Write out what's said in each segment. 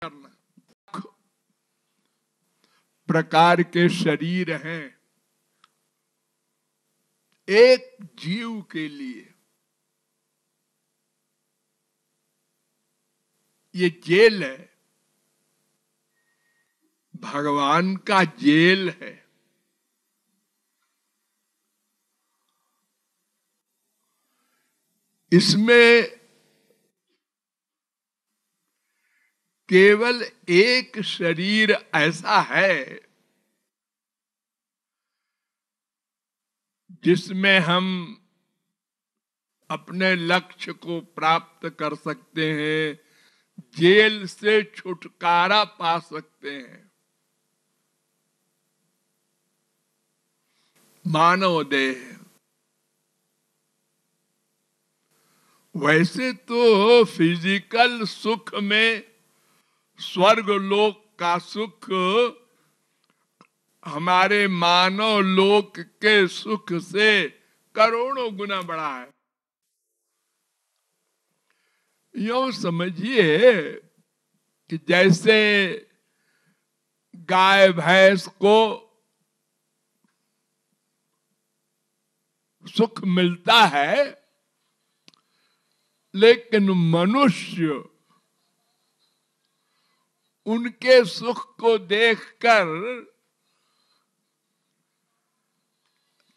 करना। प्रकार के शरीर हैं एक जीव के लिए। ये जेल है, भगवान का जेल है। इसमें केवल एक शरीर ऐसा है जिसमें हम अपने लक्ष्य को प्राप्त कर सकते हैं, जेल से छुटकारा पा सकते हैं। मानव देह। वैसे तो फिजिकल सुख में स्वर्ग लोक का सुख हमारे मानव लोक के सुख से करोड़ों गुना बड़ा है। यूं समझिए कि जैसे गाय भैंस को सुख मिलता है, लेकिन मनुष्य उनके सुख को देखकर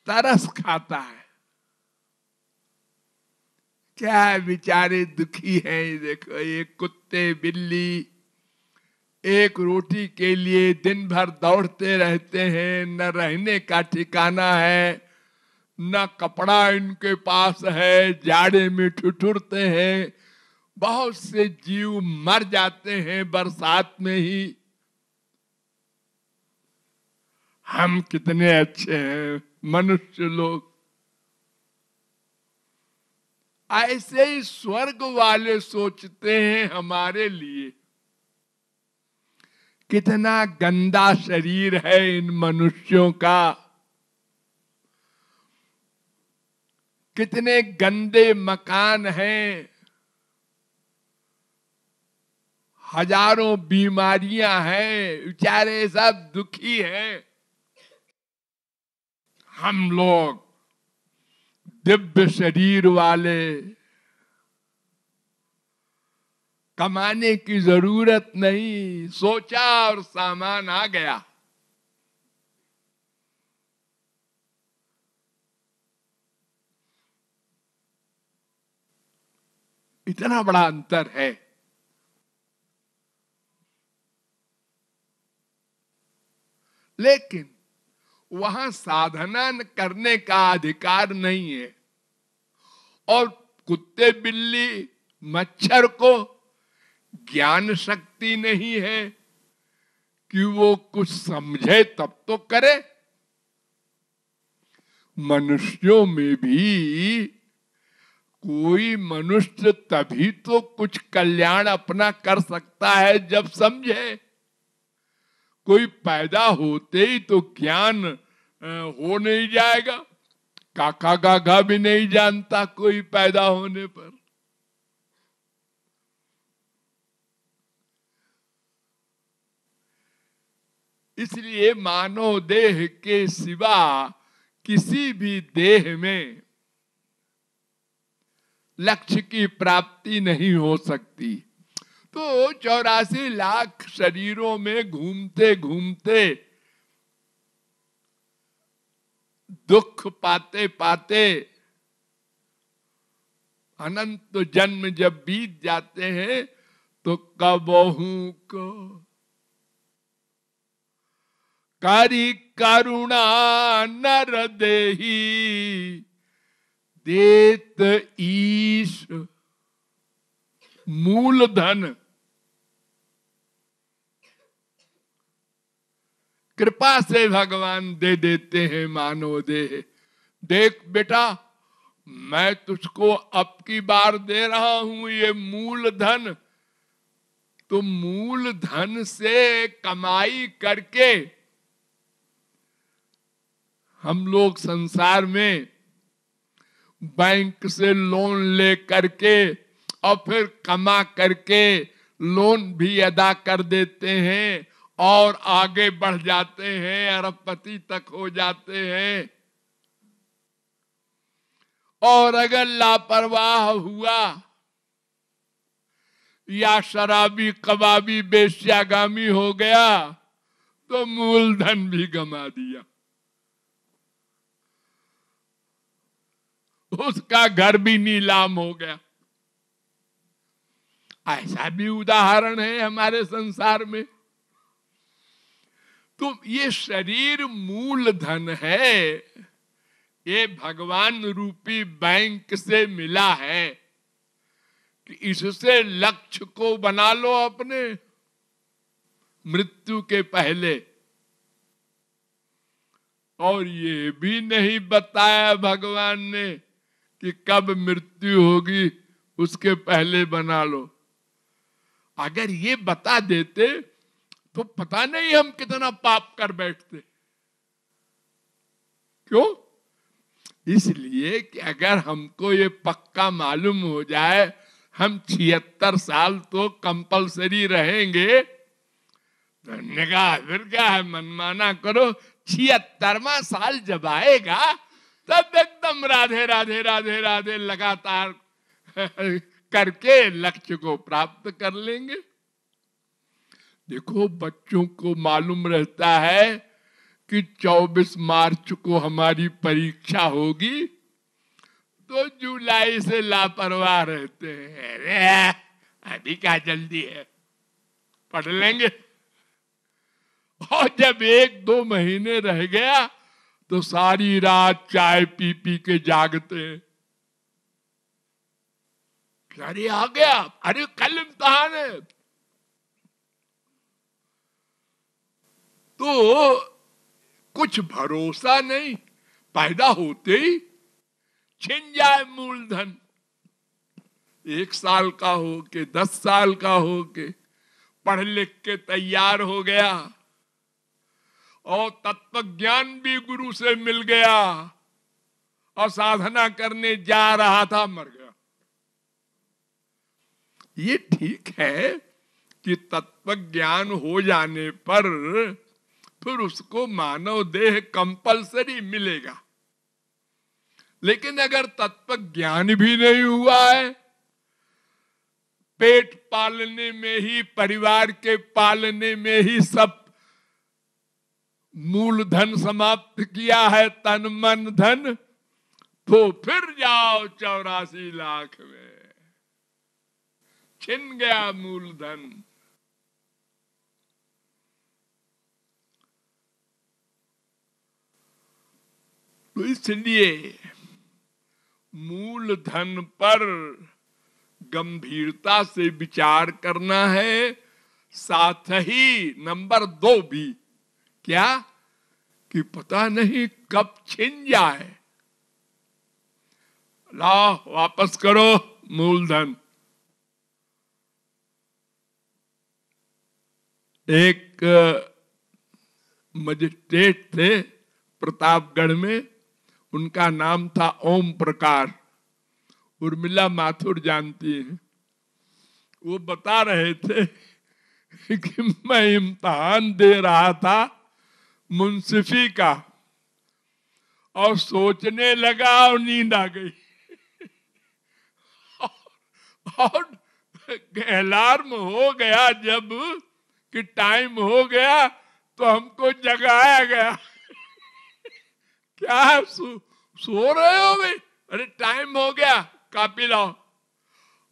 तरस खाता है। क्या बेचारे दुखी हैं, देखो ये कुत्ते बिल्ली एक रोटी के लिए दिन भर दौड़ते रहते हैं, न रहने का ठिकाना है, न कपड़ा इनके पास है, जाड़े में ठिठुरते हैं। बहुत से जीव मर जाते हैं बरसात में ही। हम कितने अच्छे हैं मनुष्य लोग। ऐसे ही स्वर्ग वाले सोचते हैं हमारे लिए। कितना गंदा शरीर है इन मनुष्यों का, कितने गंदे मकान हैं, हजारों बीमारियां हैं, बेचारे सब दुखी हैं। हम लोग दिव्य शरीर वाले, कमाने की जरूरत नहीं, सोचा और सामान आ गया। इतना बड़ा अंतर है। लेकिन वहां साधना करने का अधिकार नहीं है, और कुत्ते बिल्ली मच्छर को ज्ञान शक्ति नहीं है कि वो कुछ समझे तब तो करे। मनुष्यों में भी कोई मनुष्य तभी तो कुछ कल्याण अपना कर सकता है जब समझे। कोई पैदा होते ही तो ज्ञान हो नहीं जाएगा। काका गागा भी नहीं जानता कोई पैदा होने पर। इसलिए मानव देह के सिवा किसी भी देह में लक्ष्य की प्राप्ति नहीं हो सकती। तो 84 लाख शरीरों में घूमते घूमते, दुख पाते पाते अनंत जन्म जब बीत जाते हैं तो कबहू को करी करुणा नर देही देत ईश मूलधन। कृपा से भगवान दे देते हैं मानव देह। देख बेटा, मैं तुझको अब की बार दे रहा हूं ये मूलधन। तो मूलधन से कमाई करके हम लोग संसार में बैंक से लोन ले करके और फिर कमा करके लोन भी अदा कर देते हैं और आगे बढ़ जाते हैं, अरबपति तक हो जाते हैं। और अगर लापरवाह हुआ या शराबी कबाबी बेश्यागामी हो गया तो मूलधन भी गंवा दिया, उसका घर भी नीलाम हो गया। ऐसा भी उदाहरण है हमारे संसार में। तो ये शरीर मूलधन है, ये भगवान रूपी बैंक से मिला है कि इससे लक्ष्य को बना लो अपने मृत्यु के पहले। और ये भी नहीं बताया भगवान ने कि कब मृत्यु होगी, उसके पहले बना लो। अगर ये बता देते तो पता नहीं हम कितना पाप कर बैठते। क्यों? इसलिए कि अगर हमको ये पक्का मालूम हो जाए हम 76 साल तो कंपलसरी रहेंगे, तो निगाह फिर क्या है, मनमाना करो। 76वां साल जब आएगा तब एकदम राधे राधे राधे राधे लगातार करके लक्ष्य को प्राप्त कर लेंगे। देखो, बच्चों को मालूम रहता है कि 24 मार्च को हमारी परीक्षा होगी, तो जुलाई से लापरवाह रहते हैं। अरे अभी क्या जल्दी है, पढ़ लेंगे। और जब 1-2 महीने रह गया तो सारी रात चाय पी पी के जागते हैं। अरे आ गया, अरे कल इम्तिहान है। तो कुछ भरोसा नहीं, पैदा होते ही छिन जाए मूलधन। 1 साल का हो के 10 साल का हो के पढ़ लिख के तैयार हो गया और तत्व ज्ञान भी गुरु से मिल गया और साधना करने जा रहा था, मर गया। ये ठीक है कि तत्व ज्ञान हो जाने पर फिर उसको मानव देह कंपलसरी मिलेगा, लेकिन अगर तत्व ज्ञान भी नहीं हुआ है, पेट पालने में ही, परिवार के पालने में ही सब मूलधन समाप्त किया है, तन मन धन, तो फिर जाओ 84 लाख में, छिन गया मूलधन। तो इसलिए मूलधन पर गंभीरता से विचार करना है। साथ ही नंबर 2 भी, क्या कि पता नहीं कब छिन जाए। लाओ वापस करो मूलधन। एक मजिस्ट्रेट थे प्रतापगढ़ में, उनका नाम था ओम प्रकाश। उर्मिला माथुर जानती है। वो बता रहे थे कि मैं इम्तिहान दे रहा था मुंसिफी का और सोचने लगा और नींद आ गई। और अलार्म हो गया जब कि टाइम हो गया तो हमको जगाया गया। क्या सो रहे हो भाई? अरे टाइम हो गया, कॉपी लाओ।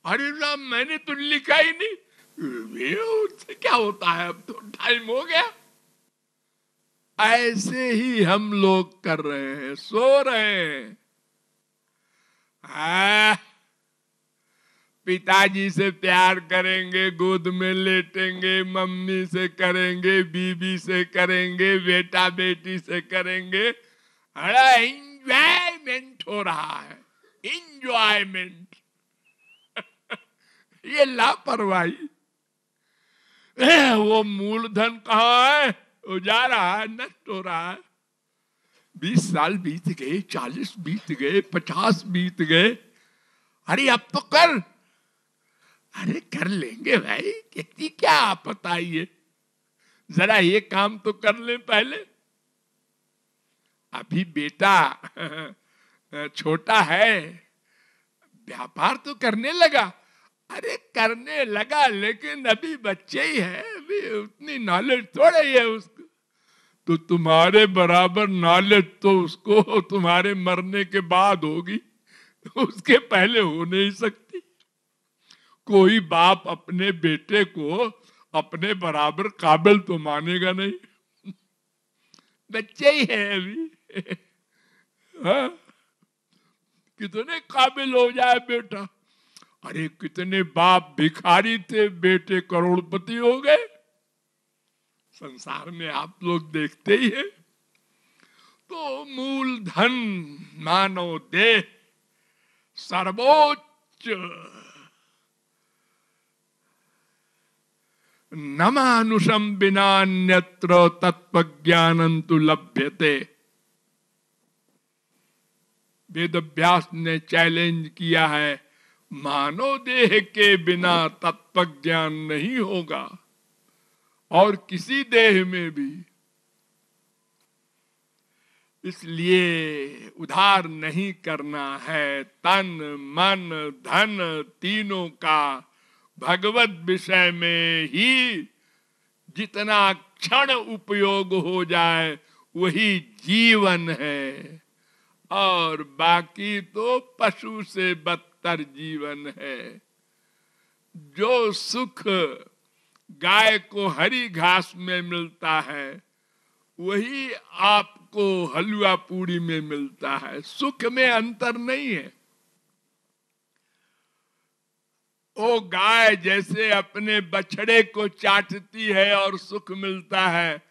अरे ना, मैंने तो लिखा ही नहीं। उससे क्या होता है, अब तो टाइम हो गया। ऐसे ही हम लोग कर रहे हैं, सो रहे हैं। पिताजी से प्यार करेंगे, गोद में लेटेंगे, मम्मी से करेंगे, बीबी से करेंगे, बेटा बेटी से करेंगे। बड़ा इंजॉयमेंट हो रहा है, इंजॉयमेंट। ये लापरवाही। वो मूलधन कहाँ है? वो जा रहा है, नष्ट हो रहा है। 20 साल बीत गए, 40 बीत गए, 50 बीत गए। अरे अब तो कर। अरे कर लेंगे भाई, कितनी क्या आपत आई है, जरा ये काम तो कर ले पहले। अभी बेटा छोटा है, व्यापार तो करने लगा। अरे करने लगा लेकिन अभी बच्चे ही है, अभी उतनी नॉलेज थोड़ी है उसको। तो तुम्हारे बराबर नॉलेज तो उसको तुम्हारे मरने के बाद होगी, उसके पहले हो नहीं सकती। कोई बाप अपने बेटे को अपने बराबर काबिल तो मानेगा नहीं, बच्चे ही है अभी। हाँ? कितने काबिल हो जाए बेटा। अरे कितने बाप भिखारी थे, बेटे करोड़पति हो गए। संसार में आप लोग देखते ही हैं। तो मूल धन मानव देह सर्वोच्च, न मानुषम बिना अन्यत्र तत्व ज्ञानं तु लभ्यते। वेद व्यास ने चैलेंज किया है, मानव देह के बिना तत्व ज्ञान नहीं होगा, और किसी देह में भी। इसलिए उधार नहीं करना है, तन मन धन तीनों का भगवत विषय में ही जितना क्षण उपयोग हो जाए वही जीवन है, और बाकी तो पशु से बदतर जीवन है। जो सुख गाय को हरी घास में मिलता है वही आपको हलवा पूरी में मिलता है, सुख में अंतर नहीं है। वो गाय जैसे अपने बछड़े को चाटती है और सुख मिलता है,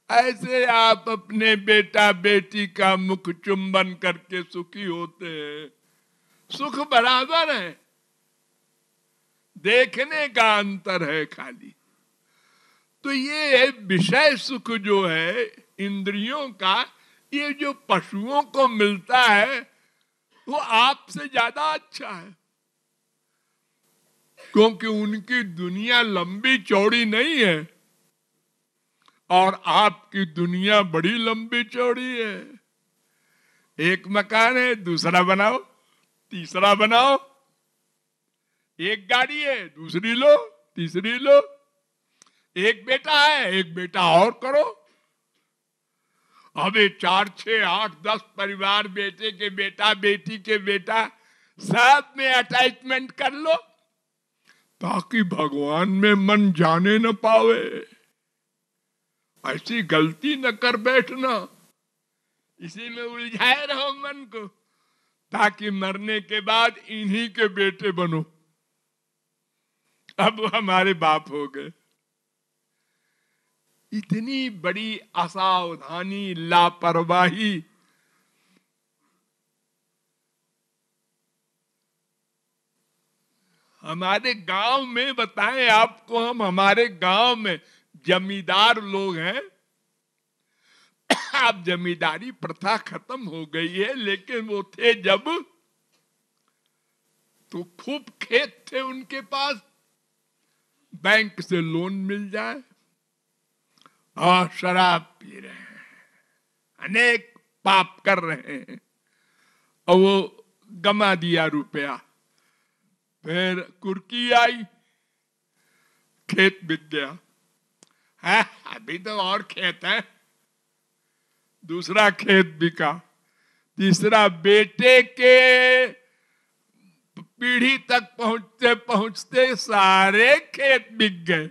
ऐसे आप अपने बेटा बेटी का मुख चुंबन करके सुखी होते हैं। सुख बराबर है, देखने का अंतर है खाली। तो ये विषय सुख जो है इंद्रियों का, ये जो पशुओं को मिलता है वो आपसे ज्यादा अच्छा है, क्योंकि उनकी दुनिया लंबी चौड़ी नहीं है और आपकी दुनिया बड़ी लंबी चौड़ी है। एक मकान है, दूसरा बनाओ, तीसरा बनाओ। एक गाड़ी है, दूसरी लो, तीसरी लो। एक बेटा है, एक बेटा और करो। अबे 4 6 8 10 परिवार, बेटे के बेटा बेटी के बेटा, सब में अटैचमेंट कर लो ताकि भगवान में मन जाने न पावे। ऐसी गलती न कर बैठना, इसी में उलझाए रहो मन को, ताकि मरने के बाद इन्हीं के बेटे बनो। अब हमारे बाप हो गए। इतनी बड़ी असावधानी, लापरवाही। हमारे गांव में बताएं आपको, हम हमारे गांव में जमींदार लोग हैं। अब जमींदारी प्रथा खत्म हो गई है, लेकिन वो थे जब तो खूब खेत थे उनके पास, बैंक से लोन मिल जाए और शराब पी रहे हैं, अनेक पाप कर रहे हैं, और वो गमा दिया रुपया। फिर कुर्की आई, खेत बिक गया है, अभी तो और खेत है। दूसरा खेत बिका, तीसरा, बेटे के पीढ़ी तक पहुंचते पहुंचते सारे खेत बिक गए।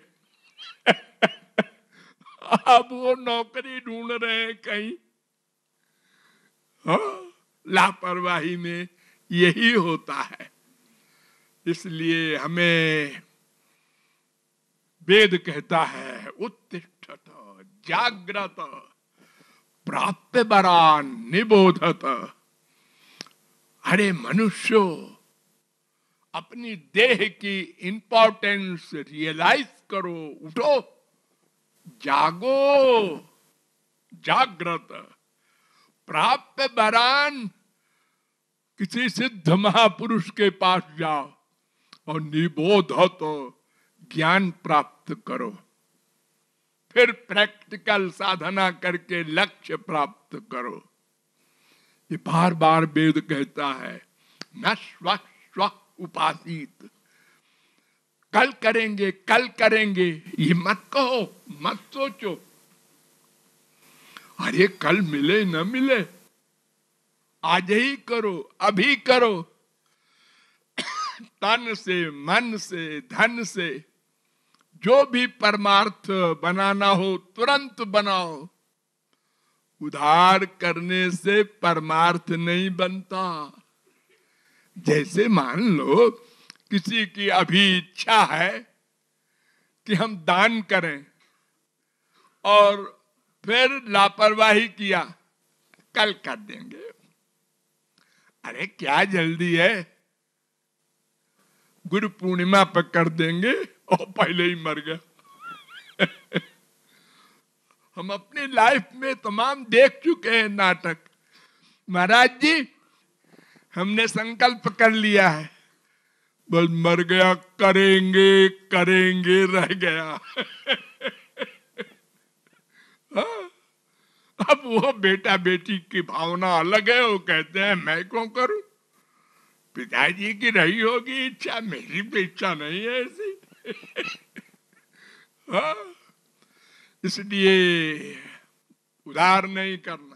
अब वो नौकरी ढूंढ रहे हैं कहीं। लापरवाही में यही होता है। इसलिए हमें वेद कहता है, उत्तिष्ठत जाग्रत प्राप्य वरान निबोधत। अरे मनुष्यो, अपनी देह की इंपॉर्टेंस रियलाइज करो, उठो, जागो, जागृत। प्राप्य वरान, किसी सिद्ध महापुरुष के पास जाओ, और निबोध हो तो ज्ञान प्राप्त करो, फिर प्रैक्टिकल साधना करके लक्ष्य प्राप्त करो। ये बार बार वेद कहता है, न स्व स्व उपासित, कल करेंगे कल करेंगे ये मत कहो, मत सोचो। अरे कल मिले न मिले, आज ही करो, अभी करो। तन से, मन से, धन से जो भी परमार्थ बनाना हो तुरंत बनाओ। उधार करने से परमार्थ नहीं बनता। जैसे मान लो किसी की अभी इच्छा है कि हम दान करें और फिर लापरवाही किया, कल कर देंगे। अरे क्या जल्दी है, गुरु पूर्णिमा पर कर देंगे और पहले ही मर गया। हम अपनी लाइफ में तमाम देख चुके हैं नाटक। महाराज जी हमने संकल्प कर लिया है, बस मर गया, करेंगे करेंगे रह गया। अब वो बेटा बेटी की भावना अलग है, वो कहते हैं मैं क्यों करूं, पिताजी की रही होगी इच्छा, मेरी भी इच्छा नहीं है ऐसी। इसलिए उधार नहीं करना।